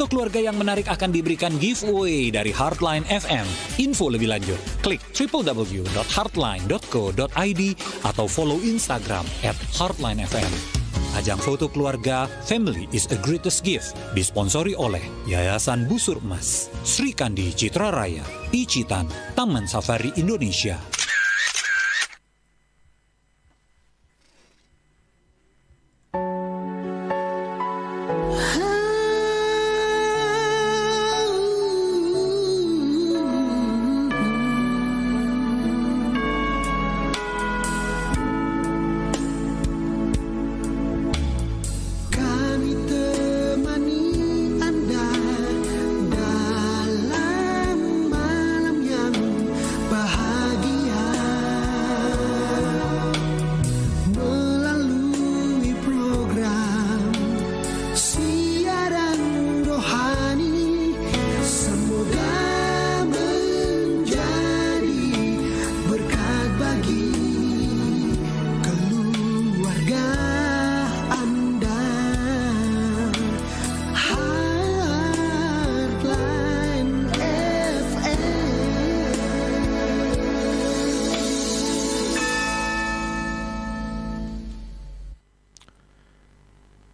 Foto keluarga yang menarik akan diberikan giveaway dari Heartline FM. Info lebih lanjut, klik www.heartline.co.id atau follow Instagram @heartlinefm. Ajang foto keluarga Family is a Greatest Gift disponsori oleh Yayasan Busur Emas, Sri Kandi Citra Raya, Icitan, Taman Safari Indonesia.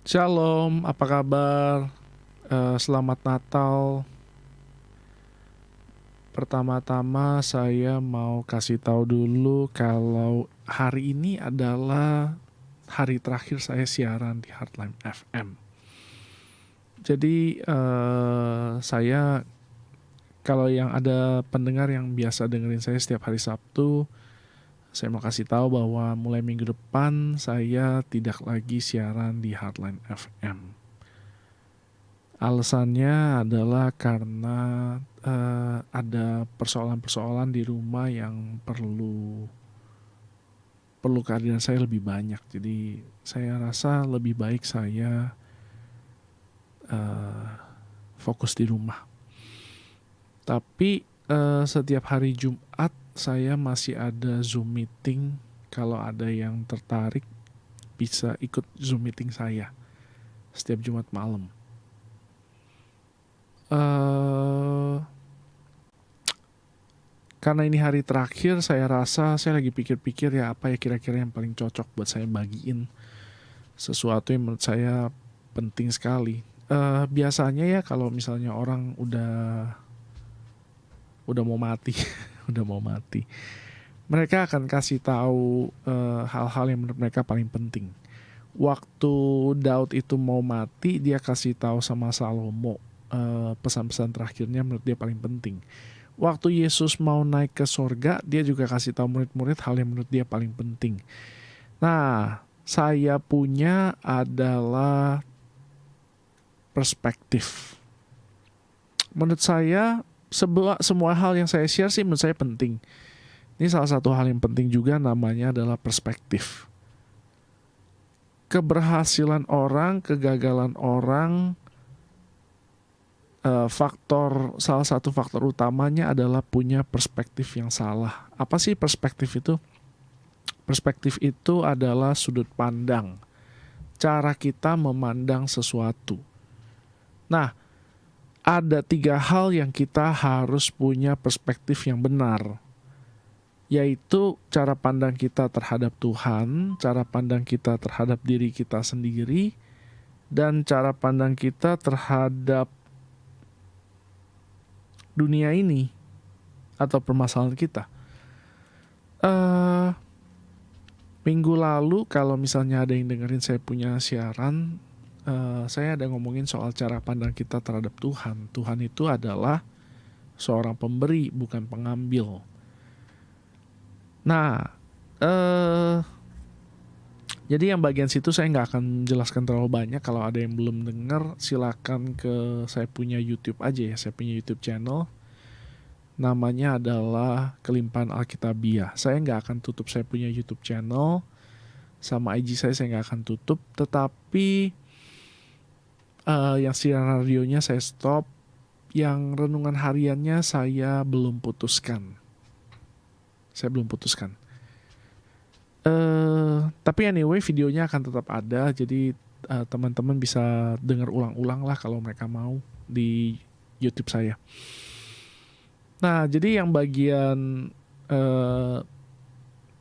Shalom, apa kabar? Selamat Natal. Pertama-tama saya mau kasih tahu dulu kalau hari ini adalah hari terakhir saya siaran di Heartline FM. Jadi saya, kalau yang ada pendengar yang biasa dengerin saya setiap hari Sabtu, saya mau kasih tahu bahwa mulai minggu depan saya tidak lagi siaran di Heartline FM. Alasannya adalah karena ada persoalan-persoalan di rumah yang perlu kehadiran saya lebih banyak. Jadi saya rasa lebih baik saya fokus di rumah. Tapi setiap hari Jumat saya masih ada Zoom meeting. Kalau ada yang tertarik bisa ikut Zoom meeting saya setiap Jumat malam. Karena ini hari terakhir, saya rasa saya lagi pikir-pikir ya apa ya kira-kira yang paling cocok buat saya bagiin sesuatu yang menurut saya penting sekali. Biasanya ya kalau misalnya orang udah mau mati udah mau mati, mereka akan kasih tahu hal-hal yang menurut mereka paling penting. Waktu Daud itu mau mati, dia kasih tahu sama Salomo pesan-pesan terakhirnya menurut dia paling penting. Waktu Yesus mau naik ke sorga, dia juga kasih tahu murid-murid hal yang menurut dia paling penting. Nah, saya punya adalah perspektif. Menurut saya semua hal yang saya share sih menurut saya penting. Ini salah satu hal yang penting juga, namanya adalah perspektif. Keberhasilan orang, kegagalan orang, salah satu faktor utamanya adalah punya perspektif yang salah. Apa sih perspektif itu? Perspektif itu adalah sudut pandang, cara kita memandang sesuatu. Nah, ada 3 hal yang kita harus punya perspektif yang benar, yaitu cara pandang kita terhadap Tuhan, cara pandang kita terhadap diri kita sendiri, dan cara pandang kita terhadap dunia ini atau permasalahan kita. Minggu lalu kalau misalnya ada yang dengerin saya punya siaran, saya ada ngomongin soal cara pandang kita terhadap Tuhan. Tuhan itu adalah seorang pemberi, bukan pengambil. Nah, jadi yang bagian situ saya nggak akan jelaskan terlalu banyak. Kalau ada yang belum dengar, silakan ke saya punya YouTube aja ya. Saya punya YouTube channel, namanya adalah Kelimpahan Alkitabiah. Saya nggak akan tutup saya punya YouTube channel, sama IG saya nggak akan tutup. Tetapi yang siaran radionya saya stop, yang renungan hariannya saya belum putuskan. Tapi anyway, videonya akan tetap ada, jadi teman-teman bisa dengar ulang-ulang lah kalau mereka mau. di YouTube saya. Nah, jadi yang bagian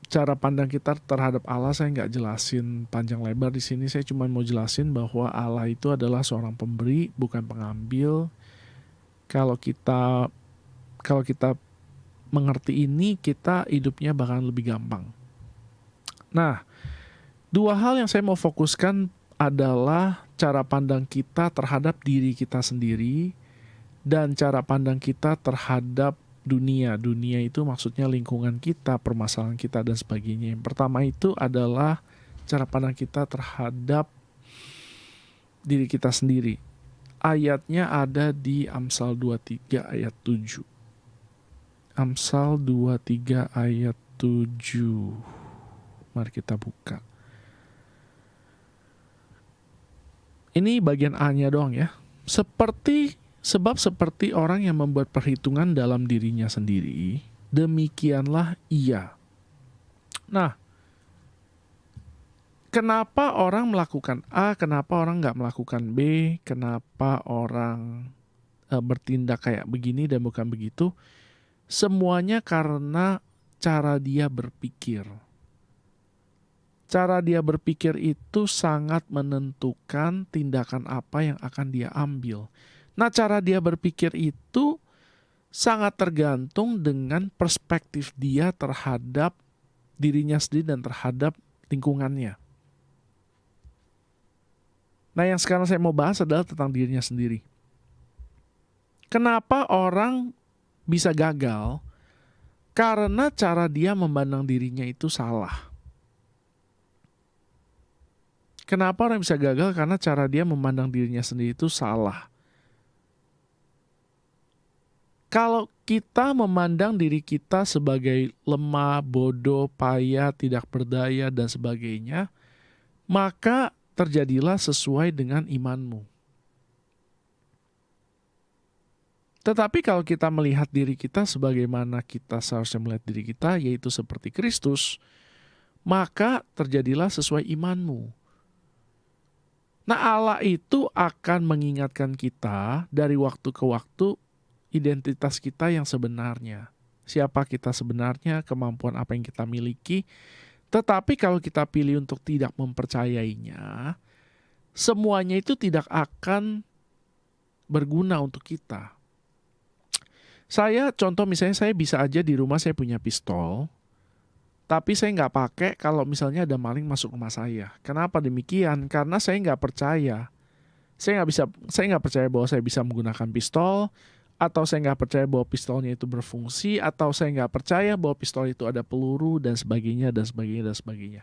cara pandang kita terhadap Allah saya nggak jelasin panjang lebar di sini. Saya cuma mau jelasin bahwa Allah itu adalah seorang pemberi, bukan pengambil. Kalau kita mengerti ini, kita hidupnya bakalan lebih gampang. Nah, dua hal yang saya mau fokuskan adalah cara pandang kita terhadap diri kita sendiri dan cara pandang kita terhadap dunia. Dunia itu maksudnya lingkungan kita, permasalahan kita, dan sebagainya. Yang pertama itu adalah cara pandang kita terhadap diri kita sendiri. Ayatnya ada di Amsal 23 ayat 7. Amsal 23 ayat 7. Mari kita buka. Ini bagian A-nya doang ya. Sebab seperti orang yang membuat perhitungan dalam dirinya sendiri, demikianlah ia. Nah, kenapa orang melakukan A, kenapa orang nggak melakukan B, kenapa orang bertindak kayak begini dan bukan begitu, semuanya karena cara dia berpikir. Cara dia berpikir itu sangat menentukan tindakan apa yang akan dia ambil. Nah, cara dia berpikir itu sangat tergantung dengan perspektif dia terhadap dirinya sendiri dan terhadap lingkungannya. Nah, yang sekarang saya mau bahas adalah tentang dirinya sendiri. Kenapa orang bisa gagal? Karena cara dia memandang dirinya itu salah. Kenapa orang bisa gagal? Karena cara dia memandang dirinya sendiri itu salah. Kalau kita memandang diri kita sebagai lemah, bodoh, payah, tidak berdaya, dan sebagainya, maka terjadilah sesuai dengan imanmu. Tetapi kalau kita melihat diri kita sebagaimana kita seharusnya melihat diri kita, yaitu seperti Kristus, maka terjadilah sesuai imanmu. Nah, Allah itu akan mengingatkan kita dari waktu ke waktu identitas kita yang sebenarnya. Siapa kita sebenarnya, kemampuan apa yang kita miliki. Tetapi kalau kita pilih untuk tidak mempercayainya, semuanya itu tidak akan berguna untuk kita. Contoh misalnya saya bisa aja di rumah saya punya pistol, tapi saya nggak pakai kalau misalnya ada maling masuk rumah saya. Kenapa demikian? Karena saya nggak percaya. Saya nggak percaya bahwa saya bisa menggunakan pistol, atau saya nggak percaya bahwa pistolnya itu berfungsi, atau saya nggak percaya bahwa pistol itu ada peluru, dan sebagainya, dan sebagainya, dan sebagainya.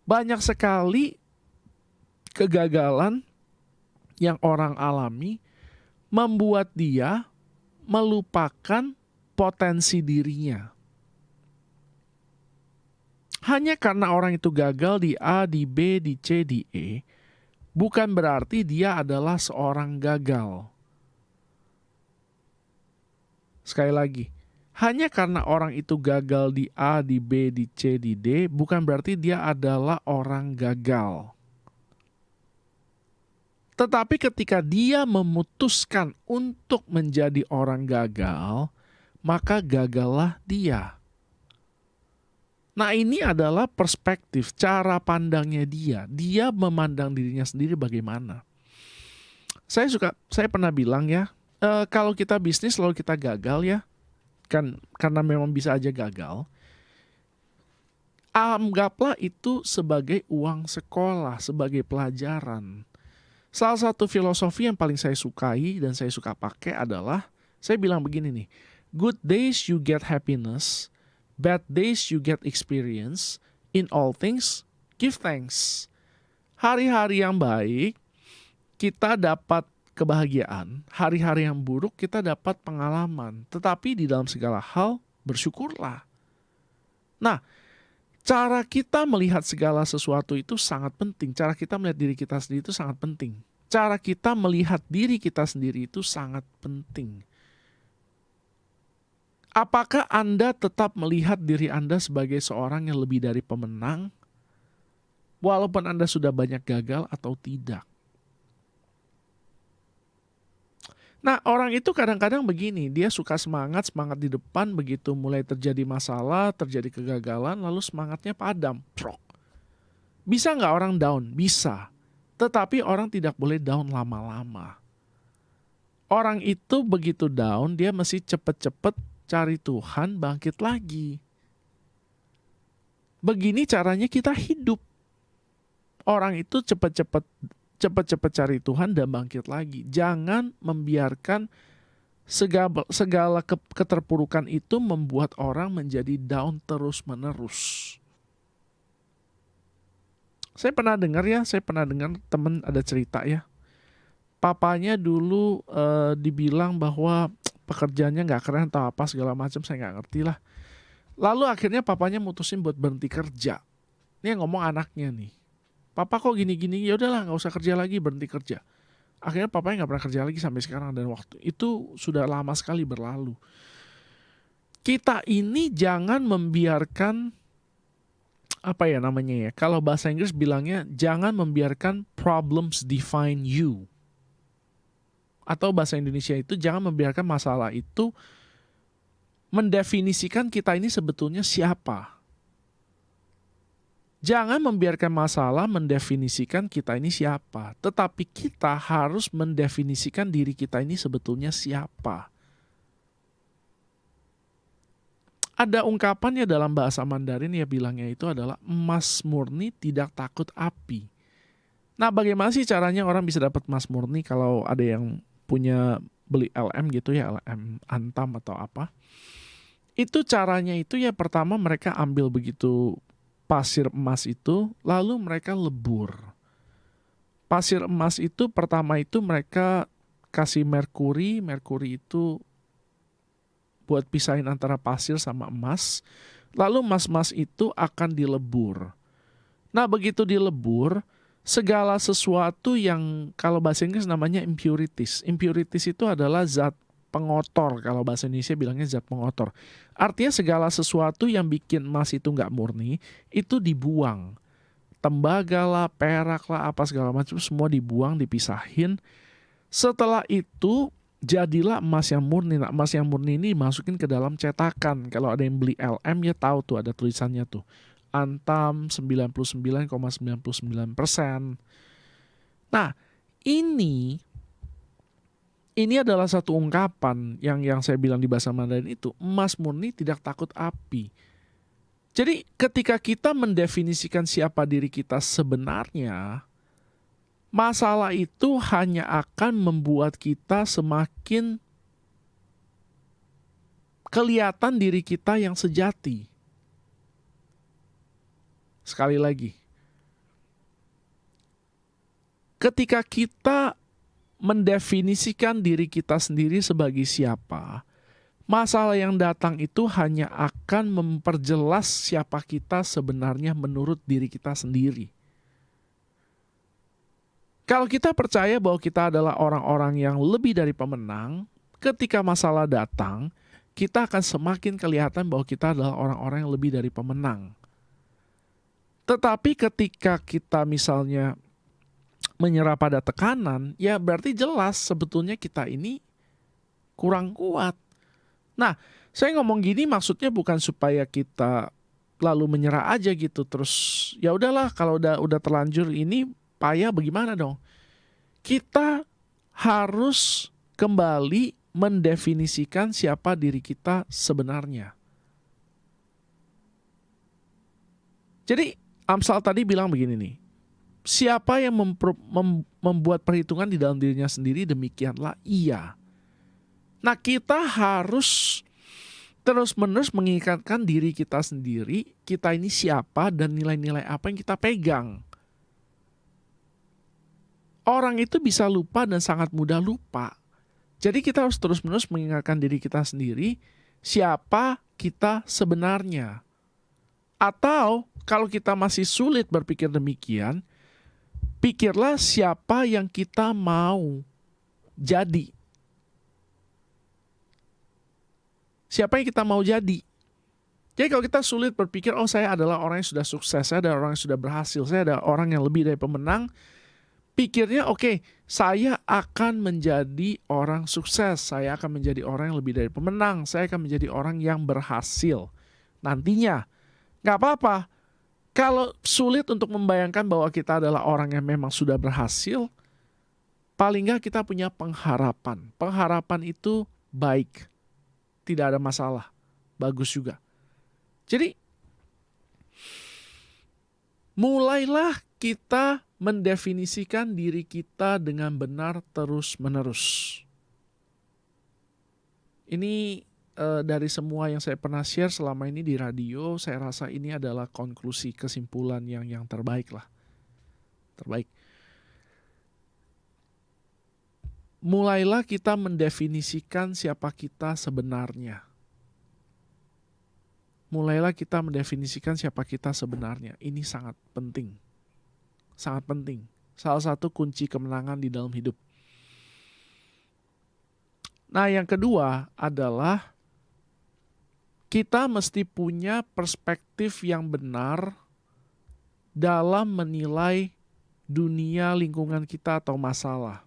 Banyak sekali kegagalan yang orang alami membuat dia melupakan potensi dirinya. Hanya karena orang itu gagal di A, di B, di C, di E, bukan berarti dia adalah seorang gagal. Sekali lagi, hanya karena orang itu gagal di A, di B, di C, di D, bukan berarti dia adalah orang gagal. Tetapi ketika dia memutuskan untuk menjadi orang gagal, maka gagallah dia. Nah, ini adalah perspektif, cara pandangnya dia. Dia memandang dirinya sendiri bagaimana. Saya pernah bilang ya, kalau kita bisnis lalu kita gagal ya, kan karena memang bisa aja gagal, anggaplah itu sebagai uang sekolah, sebagai pelajaran. Salah satu filosofi yang paling saya sukai dan saya suka pakai adalah, saya bilang begini nih, good days you get happiness, bad days you get experience, in all things give thanks. Hari-hari yang baik kita dapat kebahagiaan, hari-hari yang buruk kita dapat pengalaman. Tetapi di dalam segala hal bersyukurlah. Nah, cara kita melihat segala sesuatu itu sangat penting. Cara kita melihat diri kita sendiri itu sangat penting. Cara kita melihat diri kita sendiri itu sangat penting. Apakah Anda tetap melihat diri Anda sebagai seorang yang lebih dari pemenang, walaupun Anda sudah banyak gagal atau tidak? Nah, orang itu kadang-kadang begini, dia suka semangat di depan, begitu mulai terjadi masalah, terjadi kegagalan, lalu semangatnya padam. Prok. Bisa nggak orang down? Bisa. Tetapi orang tidak boleh down lama-lama. Orang itu begitu down, dia mesti cepet-cepet cari Tuhan, bangkit lagi. Begini caranya kita hidup. Orang itu cepet-cepet cari Tuhan dan bangkit lagi. Jangan membiarkan segala keterpurukan itu membuat orang menjadi down terus-menerus. Saya pernah dengar teman ada cerita ya. Papanya dulu dibilang bahwa pekerjaannya nggak keren atau apa segala macam, saya nggak ngerti lah. Lalu akhirnya papanya mutusin buat berhenti kerja. Ini yang ngomong anaknya nih. Papa kok gini-gini, ya udahlah nggak usah kerja lagi, berhenti kerja. Akhirnya papanya nggak pernah kerja lagi sampai sekarang, dan waktu itu sudah lama sekali berlalu. Kita ini jangan membiarkan kalau bahasa Inggris bilangnya jangan membiarkan problems define you. Atau bahasa Indonesia itu jangan membiarkan masalah itu mendefinisikan kita ini sebetulnya siapa. Jangan membiarkan masalah mendefinisikan kita ini siapa, tetapi kita harus mendefinisikan diri kita ini sebetulnya siapa. Ada ungkapannya dalam bahasa Mandarin, ya bilangnya itu adalah emas murni tidak takut api. Nah, bagaimana sih caranya orang bisa dapat emas murni? Kalau ada yang punya beli LM gitu ya, LM Antam atau apa, itu caranya itu ya pertama mereka ambil begitu pasir emas itu, lalu mereka lebur. Pasir emas itu pertama itu mereka kasih merkuri itu buat pisahin antara pasir sama emas, lalu emas-emas itu akan dilebur. Nah, begitu dilebur, segala sesuatu yang kalau bahasa Inggris namanya impurities. Impurities itu adalah zat pengotor, kalau bahasa Indonesia bilangnya zat pengotor. Artinya segala sesuatu yang bikin emas itu nggak murni, itu dibuang. Tembaga lah, perak lah, apa segala macam, semua dibuang, dipisahin. Setelah itu, jadilah emas yang murni. Nah, emas yang murni ini dimasukin ke dalam cetakan. Kalau ada yang beli LM, ya tahu tuh ada tulisannya tuh. Antam 99,99%. Nah, ini adalah satu ungkapan yang saya bilang di bahasa Mandarin itu, emas murni tidak takut api. Jadi ketika kita mendefinisikan siapa diri kita sebenarnya, masalah itu hanya akan membuat kita semakin kelihatan diri kita yang sejati. Sekali lagi, ketika kita mendefinisikan diri kita sendiri sebagai siapa, masalah yang datang itu hanya akan memperjelas siapa kita sebenarnya menurut diri kita sendiri. Kalau kita percaya bahwa kita adalah orang-orang yang lebih dari pemenang, ketika masalah datang, kita akan semakin kelihatan bahwa kita adalah orang-orang yang lebih dari pemenang. Tetapi ketika kita misalnya menyerah pada tekanan, ya berarti jelas sebetulnya kita ini kurang kuat. Nah, saya ngomong gini maksudnya bukan supaya kita lalu menyerah aja gitu, terus ya udahlah kalau udah terlanjur ini payah bagaimana dong? Kita harus kembali mendefinisikan siapa diri kita sebenarnya. Jadi Amsal tadi bilang begini nih, siapa yang membuat perhitungan di dalam dirinya sendiri, demikianlah ia. Nah, kita harus terus-menerus mengingatkan diri kita sendiri, kita ini siapa dan nilai-nilai apa yang kita pegang. Orang itu bisa lupa dan sangat mudah lupa. Jadi kita harus terus-menerus mengingatkan diri kita sendiri, siapa kita sebenarnya. Atau kalau kita masih sulit berpikir demikian, pikirlah siapa yang kita mau jadi. Siapa yang kita mau jadi. Jadi kalau kita sulit berpikir, oh saya adalah orang yang sudah sukses, saya adalah orang yang sudah berhasil, saya adalah orang yang lebih dari pemenang, pikirnya oke, saya akan menjadi orang sukses, saya akan menjadi orang yang lebih dari pemenang, saya akan menjadi orang yang berhasil. Nantinya, nggak apa-apa. Kalau sulit untuk membayangkan bahwa kita adalah orang yang memang sudah berhasil, paling nggak kita punya pengharapan. Pengharapan itu baik, tidak ada masalah, bagus juga. Jadi, mulailah kita mendefinisikan diri kita dengan benar terus-menerus. Ini dari semua yang saya pernah share selama ini di radio, saya rasa ini adalah konklusi kesimpulan yang terbaik lah. Terbaik. Mulailah kita mendefinisikan siapa kita sebenarnya. Mulailah kita mendefinisikan siapa kita sebenarnya. Ini sangat penting. Sangat penting. Salah satu kunci kemenangan di dalam hidup. Nah, yang kedua adalah kita mesti punya perspektif yang benar dalam menilai dunia, lingkungan kita atau masalah.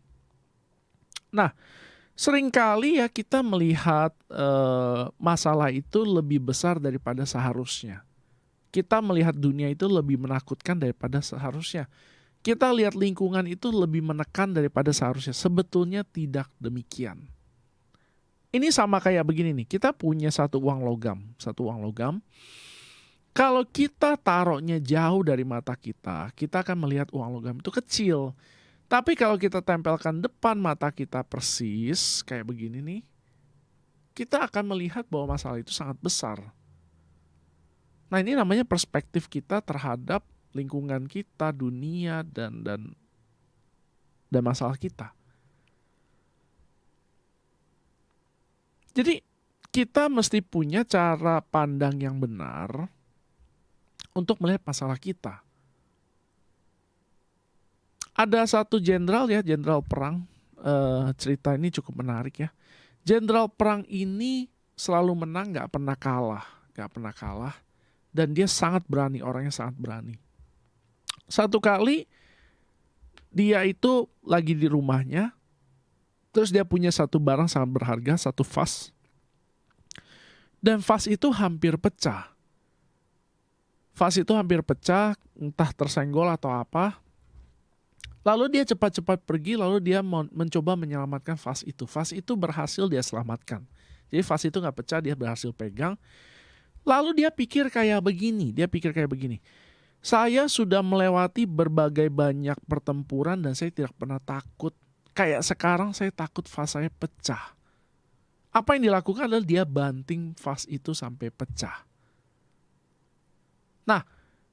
Nah, seringkali ya kita melihat masalah itu lebih besar daripada seharusnya. Kita melihat dunia itu lebih menakutkan daripada seharusnya. Kita lihat lingkungan itu lebih menekan daripada seharusnya. Sebetulnya tidak demikian. Ini sama kayak begini nih, kita punya satu uang logam. Kalau kita taruhnya jauh dari mata kita akan melihat uang logam itu kecil. Tapi kalau kita tempelkan depan mata kita persis, kayak begini nih, kita akan melihat bahwa masalah itu sangat besar. Nah, ini namanya perspektif kita terhadap lingkungan kita, dunia, dan masalah kita. Jadi, kita mesti punya cara pandang yang benar untuk melihat masalah kita. Ada satu jenderal perang, cerita ini cukup menarik ya. Jenderal perang ini selalu menang, gak pernah kalah. Dan dia sangat berani, orangnya sangat berani. Satu kali dia itu lagi di rumahnya, terus dia punya satu barang sangat berharga, satu vas. Dan vas itu hampir pecah. Entah tersenggol atau apa. Lalu dia cepat-cepat pergi, lalu dia mencoba menyelamatkan vas itu. Vas itu berhasil dia selamatkan. Jadi vas itu gak pecah, dia berhasil pegang. Lalu dia pikir kayak begini. Saya sudah melewati berbagai banyak pertempuran dan saya tidak pernah takut. Kayak sekarang saya takut vas saya pecah. Apa yang dilakukan adalah dia banting vas itu sampai pecah. Nah,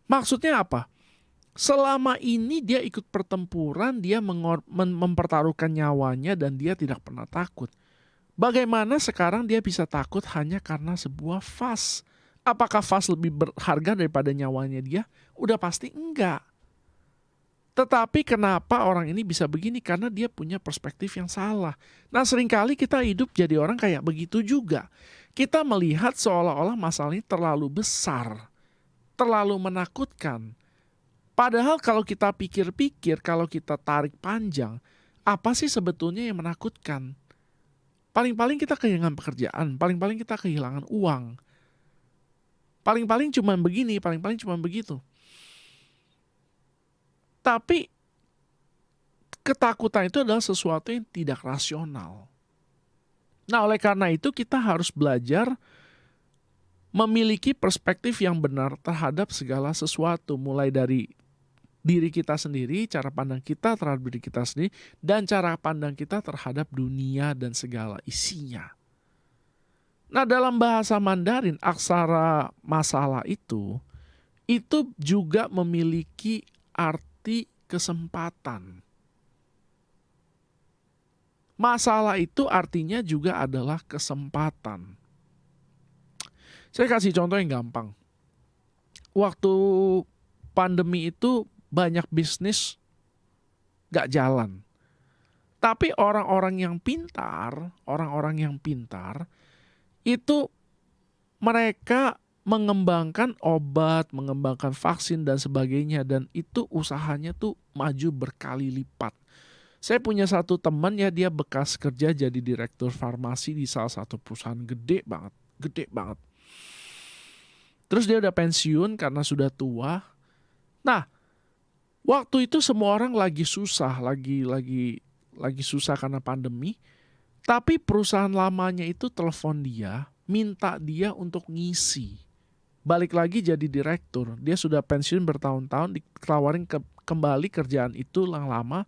maksudnya apa? Selama ini dia ikut pertempuran, dia mempertaruhkan nyawanya dan dia tidak pernah takut. Bagaimana sekarang dia bisa takut hanya karena sebuah vas? Apakah vas lebih berharga daripada nyawanya dia? Udah pasti enggak. Tetapi kenapa orang ini bisa begini? Karena dia punya perspektif yang salah. Nah, seringkali kita hidup jadi orang kayak begitu juga. Kita melihat seolah-olah masalah ini terlalu besar, terlalu menakutkan. Padahal kalau kita pikir-pikir, kalau kita tarik panjang, apa sih sebetulnya yang menakutkan? Paling-paling kita kehilangan pekerjaan, paling-paling kita kehilangan uang. Paling-paling cuma begini, paling-paling cuma begitu. Tapi ketakutan itu adalah sesuatu yang tidak rasional. Nah, oleh karena itu kita harus belajar memiliki perspektif yang benar terhadap segala sesuatu, mulai dari diri kita sendiri, cara pandang kita terhadap diri kita sendiri, dan cara pandang kita terhadap dunia dan segala isinya. Nah, dalam bahasa Mandarin, aksara masalah itu juga memiliki arti kesempatan. Masalah itu artinya juga adalah kesempatan. Saya kasih contoh yang gampang. Waktu pandemi itu banyak bisnis gak jalan. Tapi orang-orang yang pintar itu mereka mengembangkan obat, mengembangkan vaksin dan sebagainya, dan itu usahanya tuh maju berkali lipat. Saya punya satu teman ya, dia bekas kerja jadi direktur farmasi di salah satu perusahaan gede banget, gede banget. Terus dia udah pensiun karena sudah tua. Nah, waktu itu semua orang lagi susah, lagi susah karena pandemi. Tapi perusahaan lamanya itu telepon dia, minta dia untuk ngisi. Balik lagi jadi direktur. Dia sudah pensiun bertahun-tahun, ditawarin kembali kerjaan itu yang lama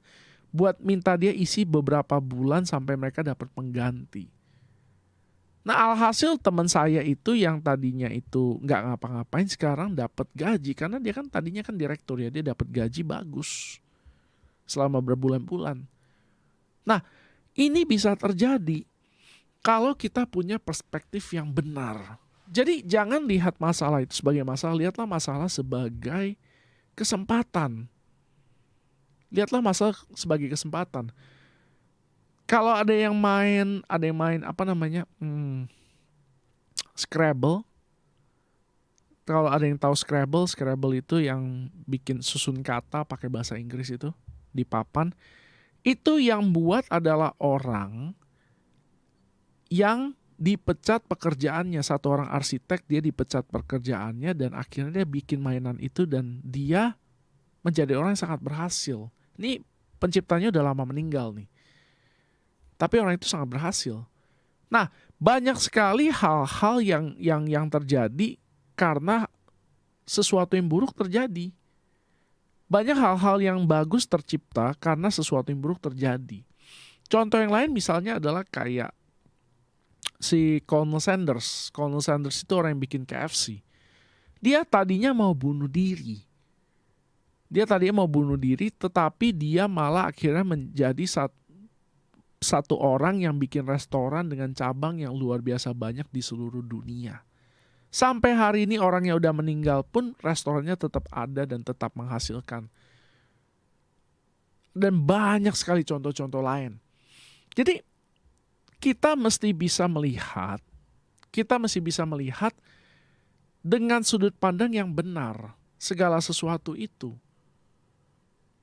buat minta dia isi beberapa bulan sampai mereka dapat pengganti. Nah, alhasil teman saya itu yang tadinya itu nggak ngapa-ngapain sekarang dapat gaji karena dia kan tadinya kan direktur ya, dia dapat gaji bagus selama berbulan-bulan. Nah, ini bisa terjadi kalau kita punya perspektif yang benar. Jadi jangan lihat masalah itu sebagai masalah, lihatlah masalah sebagai kesempatan. Lihatlah masalah sebagai kesempatan. Kalau ada yang main Scrabble. Kalau ada yang tahu Scrabble itu yang bikin susun kata pakai bahasa Inggris itu di papan. Itu yang buat adalah orang yang dipecat pekerjaannya. Satu orang arsitek, dia dipecat pekerjaannya dan akhirnya dia bikin mainan itu dan dia menjadi orang yang sangat berhasil. Ini penciptanya udah lama meninggal nih. Tapi orang itu sangat berhasil. Nah, banyak sekali hal-hal yang terjadi karena sesuatu yang buruk terjadi. Banyak hal-hal yang bagus tercipta karena sesuatu yang buruk terjadi. Contoh yang lain misalnya adalah kayak si Colonel Sanders. Colonel Sanders itu orang yang bikin KFC. Dia tadinya mau bunuh diri. Tetapi dia malah akhirnya menjadi satu orang yang bikin restoran dengan cabang yang luar biasa banyak di seluruh dunia. Sampai hari ini orang yang udah meninggal pun restorannya tetap ada dan tetap menghasilkan. Dan banyak sekali contoh-contoh lain. Jadi kita mesti bisa melihat dengan sudut pandang yang benar segala sesuatu itu.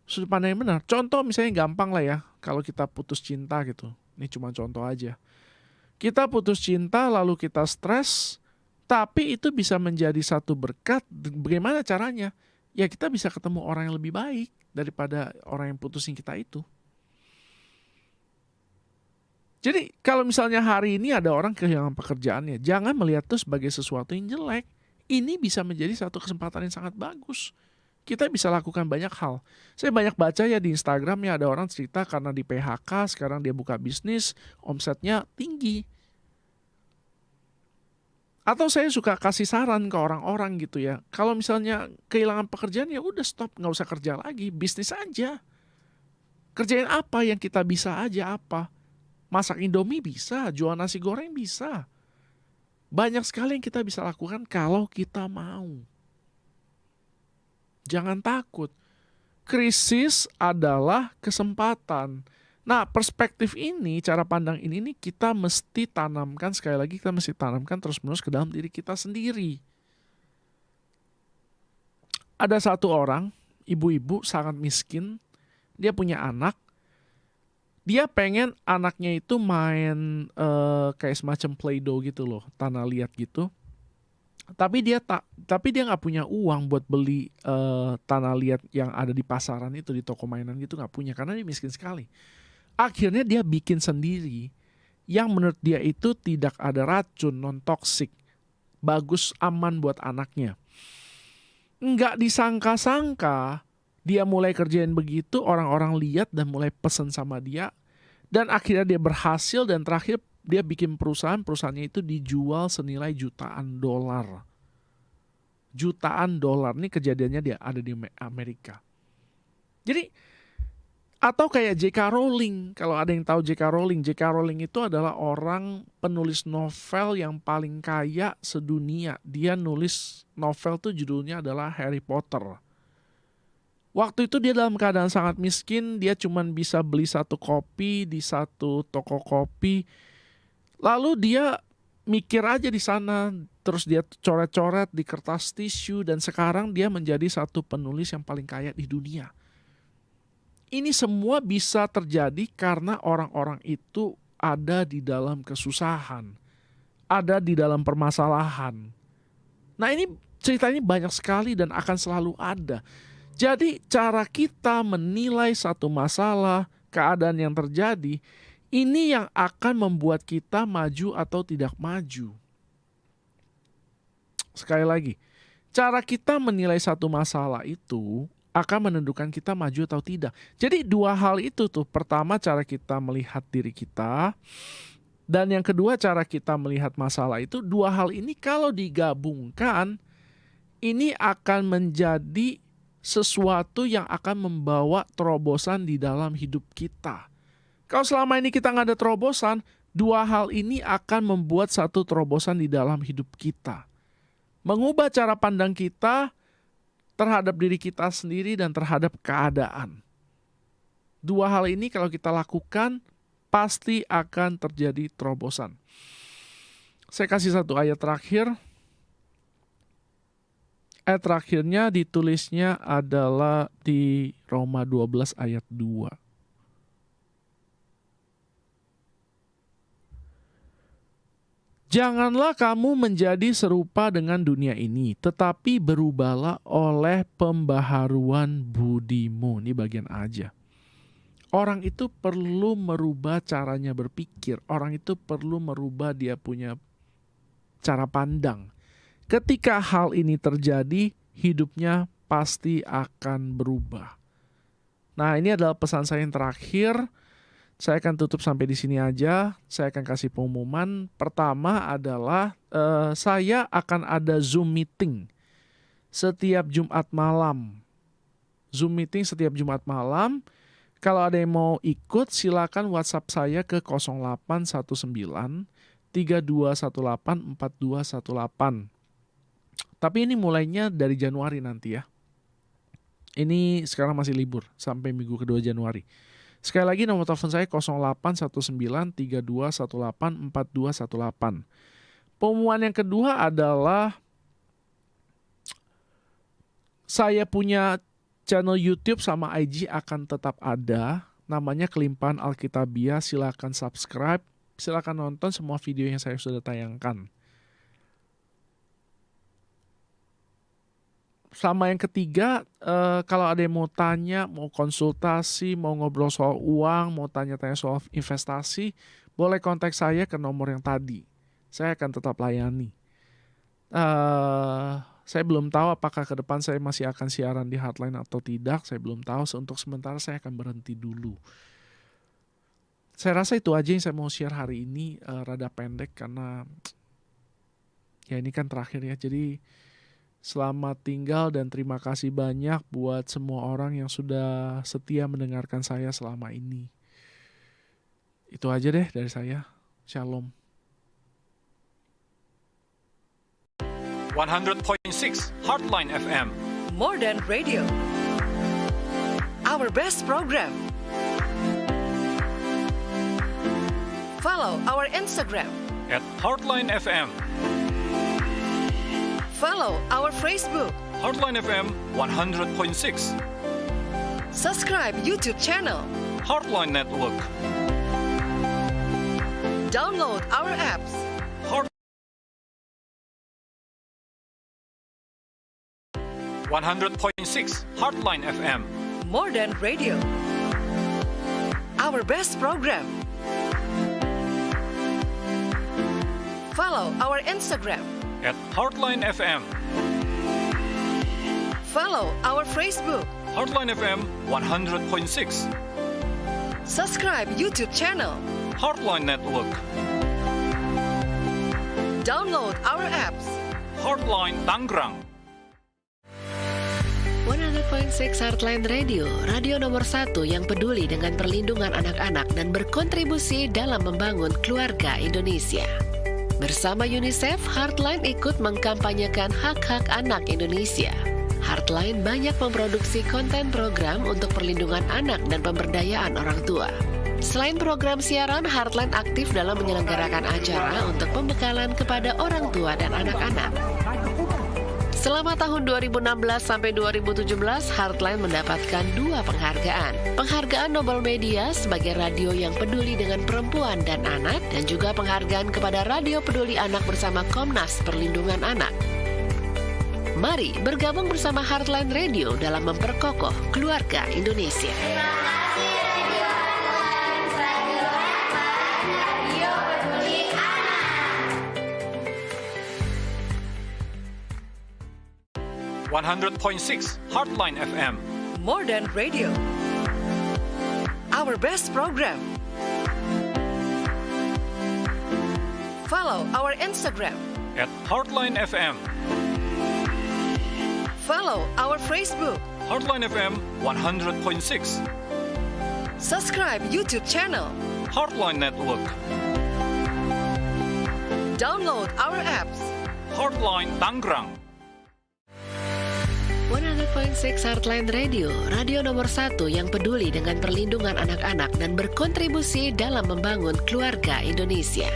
Sudut pandang yang benar. Contoh misalnya gampang lah ya, kalau kita putus cinta gitu. Ini cuma contoh aja. Kita putus cinta lalu kita stres, tapi itu bisa menjadi satu berkat. Bagaimana caranya? Ya kita bisa ketemu orang yang lebih baik daripada orang yang putusin kita itu. Jadi kalau misalnya hari ini ada orang kehilangan pekerjaannya, jangan melihat itu sebagai sesuatu yang jelek. Ini bisa menjadi satu kesempatan yang sangat bagus. Kita bisa lakukan banyak hal. Saya banyak baca ya di Instagram ya, ada orang cerita karena di PHK, sekarang dia buka bisnis, omsetnya tinggi. Atau saya suka kasih saran ke orang-orang gitu ya. Kalau misalnya kehilangan pekerjaan ya udah stop, nggak usah kerja lagi, bisnis aja. Kerjain apa yang kita bisa aja apa. Masak Indomie bisa, jual nasi goreng bisa. Banyak sekali yang kita bisa lakukan kalau kita mau. Jangan takut. Krisis adalah kesempatan. Nah, perspektif ini, cara pandang ini kita mesti tanamkan, sekali lagi kita mesti tanamkan terus-menerus ke dalam diri kita sendiri. Ada satu orang, ibu-ibu sangat miskin, dia punya anak, dia pengen anaknya itu main kayak semacam Play-Doh gitu loh, tanah liat gitu. Tapi dia nggak punya uang buat beli tanah liat yang ada di pasaran itu, di toko mainan gitu, nggak punya karena dia miskin sekali. Akhirnya dia bikin sendiri yang menurut dia itu tidak ada racun, non-toksik, bagus, aman buat anaknya. Nggak disangka-sangka dia mulai kerjain begitu, orang-orang lihat dan mulai pesen sama dia. Dan akhirnya dia berhasil dan terakhir dia bikin perusahaannya itu dijual senilai jutaan dolar. Jutaan dolar, ini kejadiannya dia ada di Amerika. Jadi atau kayak J.K. Rowling, kalau ada yang tahu J.K. Rowling itu adalah orang penulis novel yang paling kaya sedunia. Dia nulis novel tuh judulnya adalah Harry Potter. Waktu itu dia dalam keadaan sangat miskin, dia cuma bisa beli satu kopi di satu toko kopi. Lalu dia mikir aja di sana, terus dia coret-coret di kertas tisu, dan sekarang dia menjadi satu penulis yang paling kaya di dunia. Ini semua bisa terjadi karena orang-orang itu ada di dalam kesusahan, ada di dalam permasalahan. Nah, ini ceritanya banyak sekali dan akan selalu ada. Jadi cara kita menilai satu masalah, keadaan yang terjadi, ini yang akan membuat kita maju atau tidak maju. Sekali lagi, cara kita menilai satu masalah itu akan menentukan kita maju atau tidak. Jadi dua hal itu tuh. Pertama, cara kita melihat diri kita. Dan yang kedua, cara kita melihat masalah itu. Dua hal ini kalau digabungkan, ini akan menjadi sesuatu yang akan membawa terobosan di dalam hidup kita. Kalau selama ini kita nggak ada terobosan, dua hal ini akan membuat satu terobosan di dalam hidup kita. Mengubah cara pandang kita terhadap diri kita sendiri dan terhadap keadaan. Dua hal ini kalau kita lakukan, pasti akan terjadi terobosan. Saya kasih satu ayat terakhir. Ayat terakhirnya ditulisnya adalah di Roma 12 ayat 2. Janganlah kamu menjadi serupa dengan dunia ini, tetapi berubahlah oleh pembaharuan budimu. Ini bagian aja. Orang itu perlu merubah caranya berpikir. Orang itu perlu merubah dia punya cara pandang. Ketika hal ini terjadi, hidupnya pasti akan berubah. Nah, ini adalah pesan saya yang terakhir. Saya akan tutup sampai di sini aja. Saya akan kasih pengumuman. Pertama adalah saya akan ada Zoom meeting setiap Jumat malam. Zoom meeting setiap Jumat malam. Kalau ada yang mau ikut, silakan WhatsApp saya ke 0819 3218 4218. Tapi ini mulainya dari Januari nanti ya. Ini sekarang masih libur sampai minggu kedua Januari. Sekali lagi nomor telepon saya 0819 3218 4218. Pengumuman yang kedua adalah saya punya channel YouTube sama IG akan tetap ada. Namanya Kelimpahan Alkitabiah. Silakan subscribe. Silakan nonton semua video yang saya sudah tayangkan. Sama yang ketiga, kalau ada yang mau tanya, mau konsultasi, mau ngobrol soal uang, mau tanya-tanya soal investasi, boleh kontak saya ke nomor yang tadi. Saya akan tetap layani. Saya belum tahu apakah ke depan saya masih akan siaran di Heartline atau tidak. Saya belum tahu. Untuk sementara saya akan berhenti dulu. Saya rasa itu aja yang saya mau share hari ini. Rada pendek karena ya ini kan terakhir ya. Jadi selamat tinggal dan terima kasih banyak buat semua orang yang sudah setia mendengarkan saya selama ini. Itu aja deh dari saya. Shalom. 100.6 Heartline FM. More than radio. Our best program. Follow our Instagram. @Heartline FM. Follow our Facebook. Heartline FM 100.6. Subscribe YouTube channel. Heartline Network. Download our apps. 100.6 Heartline FM. More than radio. Our best program. Follow our Instagram. @Heartline FM. Follow our Facebook. Heartline FM 100.6. Subscribe YouTube channel. Heartline Network. Download our apps. Heartline Tangerang. 100.6 Heartline Radio, radio nomor 1 yang peduli dengan perlindungan anak-anak dan berkontribusi dalam membangun keluarga Indonesia. Bersama UNICEF, Heartline ikut mengkampanyekan hak-hak anak Indonesia. Heartline banyak memproduksi konten program untuk perlindungan anak dan pemberdayaan orang tua. Selain program siaran, Heartline aktif dalam menyelenggarakan acara untuk pembekalan kepada orang tua dan anak-anak. Selama tahun 2016 sampai 2017, Heartline mendapatkan 2 penghargaan. Penghargaan Nobel Media sebagai radio yang peduli dengan perempuan dan anak, dan juga penghargaan kepada Radio Peduli Anak bersama Komnas Perlindungan Anak. Mari bergabung bersama Heartline Radio dalam memperkokoh keluarga Indonesia. 100.6 Heartline FM. More than radio. Our best program. Follow our Instagram. @Heartline FM. Follow our Facebook. Heartline FM 100.6. Subscribe YouTube channel. Heartline Network. Download our apps. Heartline Tangerang. 100.6 Heartline Radio, radio nomor 1 yang peduli dengan perlindungan anak-anak dan berkontribusi dalam membangun keluarga Indonesia.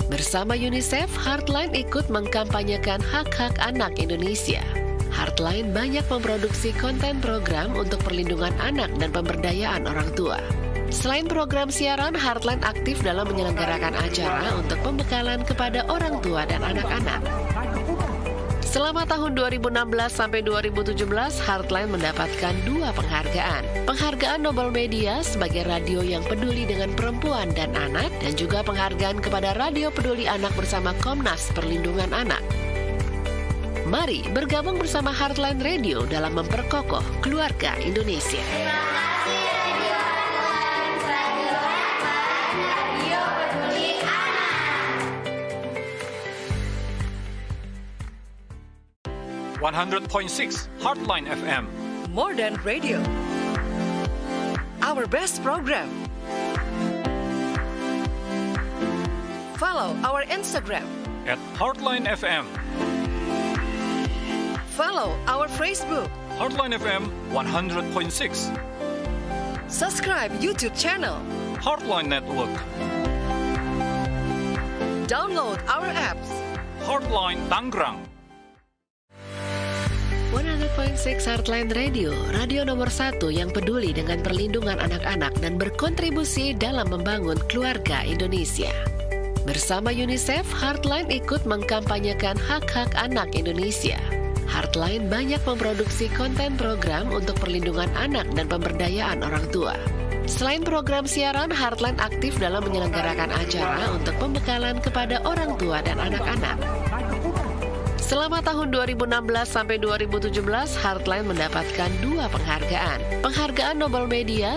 Bersama UNICEF, Heartline ikut mengkampanyekan hak-hak anak Indonesia. Heartline banyak memproduksi konten program untuk perlindungan anak dan pemberdayaan orang tua. Selain program siaran, Heartline aktif dalam menyelenggarakan acara untuk pembekalan kepada orang tua dan anak-anak. Selama tahun 2016 sampai 2017, Heartline mendapatkan 2 penghargaan. Penghargaan Nobel Media sebagai radio yang peduli dengan perempuan dan anak, dan juga penghargaan kepada Radio Peduli Anak bersama Komnas Perlindungan Anak. Mari bergabung bersama Heartline Radio dalam memperkokoh keluarga Indonesia. 100.6 Heartline FM. More than radio. Our best program. Follow our Instagram. @Heartline FM. Follow our Facebook. Heartline FM 100.6. Subscribe YouTube channel. Heartline Network. Download our apps. Heartline Tangerang. 100.6 Heartline Radio, radio nomor 1 yang peduli dengan perlindungan anak-anak dan berkontribusi dalam membangun keluarga Indonesia. Bersama UNICEF, Heartline ikut mengkampanyekan hak-hak anak Indonesia. Heartline banyak memproduksi konten program untuk perlindungan anak dan pemberdayaan orang tua. Selain program siaran, Heartline aktif dalam menyelenggarakan acara untuk pembekalan kepada orang tua dan anak-anak. Selama tahun 2016 sampai 2017, Heartline mendapatkan 2 penghargaan. Penghargaan Nobel Media